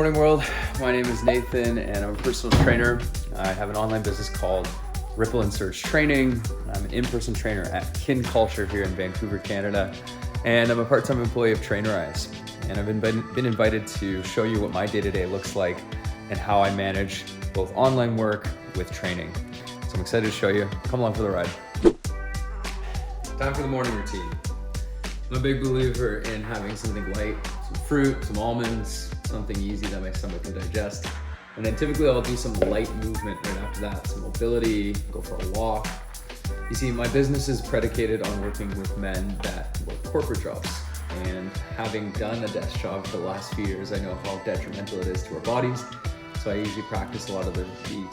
morning, world. My name is Nathan and I'm a personal trainer. I have an online business called Ripple and Surge Training. I'm an in-person trainer at Kin Culture here in Vancouver, Canada. And I'm a part-time employee of Trainerize. And I've been invited to show you what my day-to-day looks like and how I manage both online work with training. So I'm excited to show you. Come along for the ride. Time for the morning routine. I'm a big believer in having something light, some fruit, some almonds, something easy that my stomach can digest. And then typically I'll do some light movement right after that, some mobility, go for a walk. You see, my business is predicated on working with men that work corporate jobs. And having done a desk job for the last few years, I know how detrimental it is to our bodies. So I usually practice a lot of the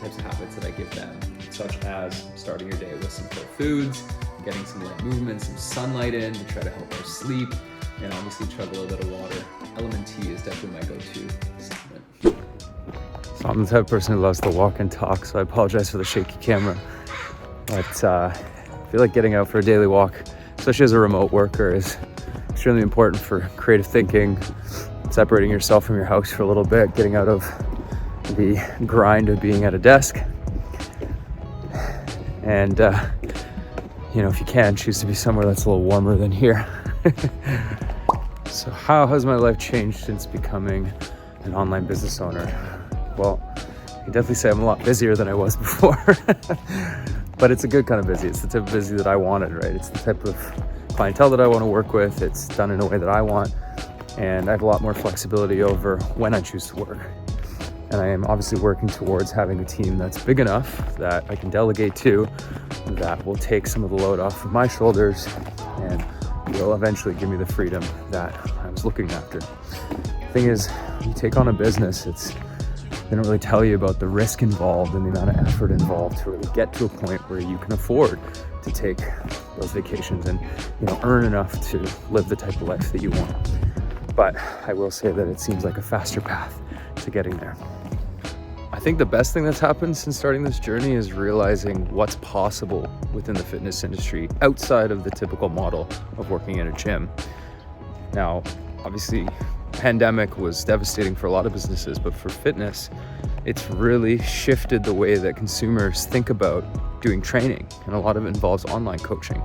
types of habits that I give them, such as starting your day with some cold foods, getting some light movement, some sunlight in to try to help our sleep, and obviously chug a little bit of water. Element tea is definitely my go-to supplement. So I'm the type of person who loves to walk and talk, so I apologize for the shaky camera. But I feel like getting out for a daily walk, especially as a remote worker, is extremely important for creative thinking, separating yourself from your house for a little bit, getting out of the grind of being at a desk. And if you can, choose to be somewhere that's a little warmer than here. So how has my life changed since becoming an online business owner? Well, I can definitely say I'm a lot busier than I was before. But it's a good kind of busy. It's the type of busy that I wanted, right? It's the type of clientele that I want to work with. It's done in a way that I want. And I have a lot more flexibility over when I choose to work. And I am obviously working towards having a team that's big enough that I can delegate to, that will take some of the load off of my shoulders and will eventually give me the freedom that I was looking after. The thing is, when you take on a business, they don't really tell you about the risk involved and the amount of effort involved to really get to a point where you can afford to take those vacations and earn enough to live the type of life that you want. But I will say that it seems like a faster path to getting there. I think the best thing that's happened since starting this journey is realizing what's possible within the fitness industry outside of the typical model of working in a gym. Now, obviously, pandemic was devastating for a lot of businesses, but for fitness, it's really shifted the way that consumers think about doing training, and a lot of it involves online coaching.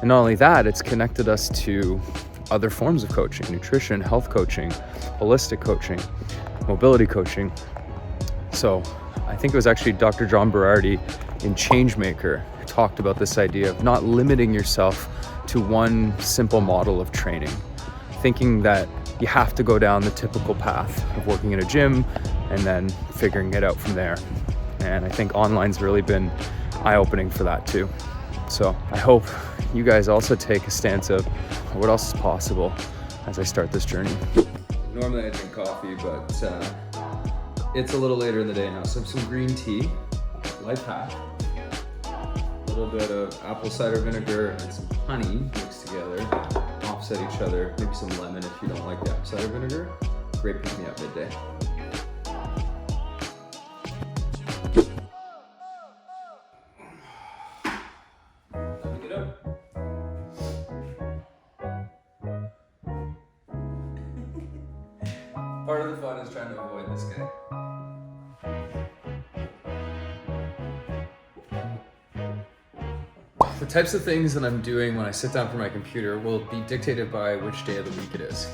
And not only that, it's connected us to other forms of coaching: nutrition, health coaching, holistic coaching, mobility coaching. So I think it was actually Dr. John Berardi in Changemaker who talked about this idea of not limiting yourself to one simple model of training, thinking that you have to go down the typical path of working in a gym and then figuring it out from there. And I think online's really been eye-opening for that too. So I hope you guys also take a stance of what else is possible as I start this journey. Normally I drink coffee, but it's a little later in the day now, so some green tea, life hack, a little bit of apple cider vinegar and some honey mixed together, offset each other, maybe some lemon if you don't like the apple cider vinegar. Great pick-me-up midday. Time to get up. Part of the fun is trying to avoid this guy. The types of things that I'm doing when I sit down for my computer will be dictated by which day of the week it is.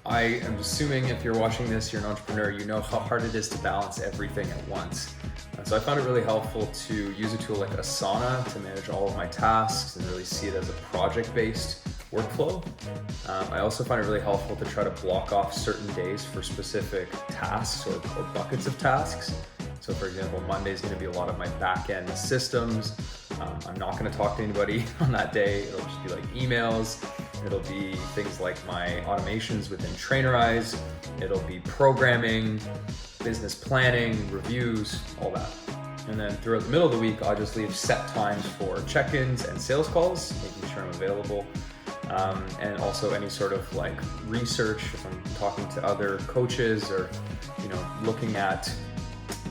I am assuming if you're watching this, you're an entrepreneur, you know how hard it is to balance everything at once. So I found it really helpful to use a tool like Asana to manage all of my tasks and really see it as a project-based workflow. I also find it really helpful to try to block off certain days for specific tasks or buckets of tasks. So for example, Monday is going to be a lot of my back-end systems. I'm not going to talk to anybody on that day. It'll just be like emails. It'll be things like my automations within Trainerize. It'll be programming, business planning, reviews, all that. And then throughout the middle of the week, I'll just leave set times for check-ins and sales calls, making sure I'm available. And also any sort of like research, if I'm talking to other coaches or, looking at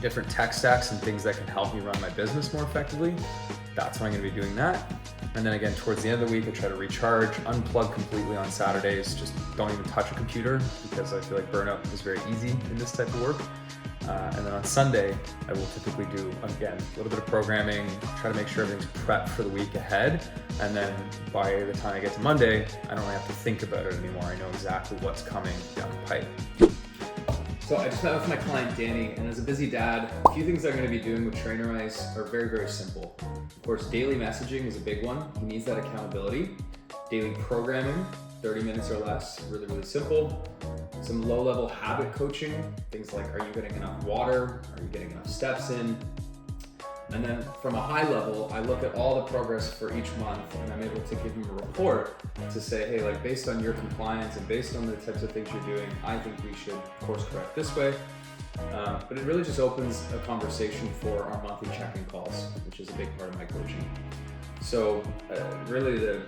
different tech stacks and things that can help me run my business more effectively. That's when I'm going to be doing that. And then again, towards the end of the week, I try to recharge, unplug completely on Saturdays, just don't even touch a computer because I feel like burnout is very easy in this type of work. And then on Sunday, I will typically do, again, a little bit of programming, try to make sure everything's prepped for the week ahead. And then by the time I get to Monday, I don't really have to think about it anymore. I know exactly what's coming down the pipe. So I just met with my client, Danny, and as a busy dad, a few things I'm going to be doing with Trainerize are very, very simple. Of course, daily messaging is a big one. He needs that accountability. Daily programming, 30 minutes or less, really, really simple. Some low-level habit coaching, things like, are you getting enough water? Are you getting enough steps in? And then from a high level, I look at all the progress for each month and I'm able to give him a report to say, hey, like based on your compliance and based on the types of things you're doing, I think we should course correct this way. But it really just opens a conversation for our monthly check-in calls, which is a big part of my coaching. So really the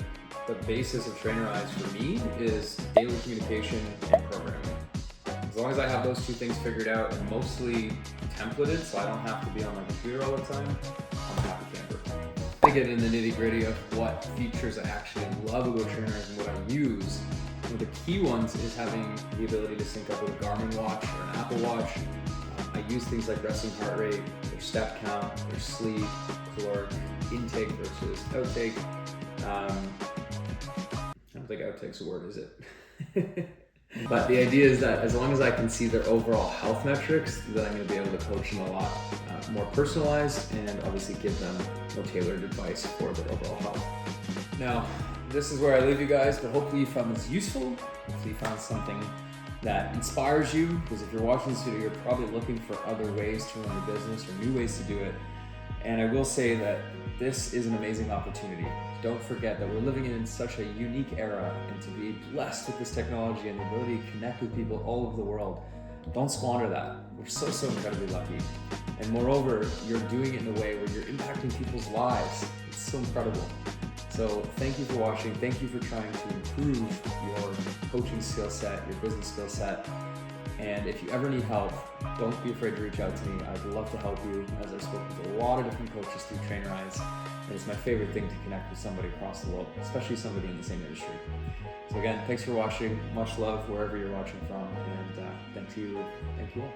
basis of Trainerize for me is daily communication and programming. As long as I have those two things figured out and mostly templated so I don't have to be on my computer all the time, I'm a happy camper. I get in the nitty-gritty of what features I actually love about Trainerize and what I use. One of the key ones is having the ability to sync up with a Garmin watch or an Apple Watch. I use things like resting heart rate, their step count, their sleep, caloric intake versus outtake. I don't think outtake's a word, is it? But the idea is that as long as I can see their overall health metrics, then I'm going to be able to coach them a lot more personalized and obviously give them more tailored advice for their overall health. Now, this is where I leave you guys, but hopefully you found this useful. Hopefully you found something that inspires you, because if you're watching this video, you're probably looking for other ways to run your business or new ways to do it. And I will say that this is an amazing opportunity. Don't forget that we're living in such a unique era, and to be blessed with this technology and the ability to connect with people all over the world, don't squander that. We're so incredibly lucky. And moreover, you're doing it in a way where you're impacting people's lives. It's so incredible. So thank you for watching. Thank you for trying to improve your coaching skill set, your business skill set. And if you ever need help, don't be afraid to reach out to me. I'd love to help you, as I've spoken with a lot of different coaches through Trainerize. And it's my favorite thing to connect with somebody across the world, especially somebody in the same industry. So again, thanks for watching. Much love wherever you're watching from. And thank you all.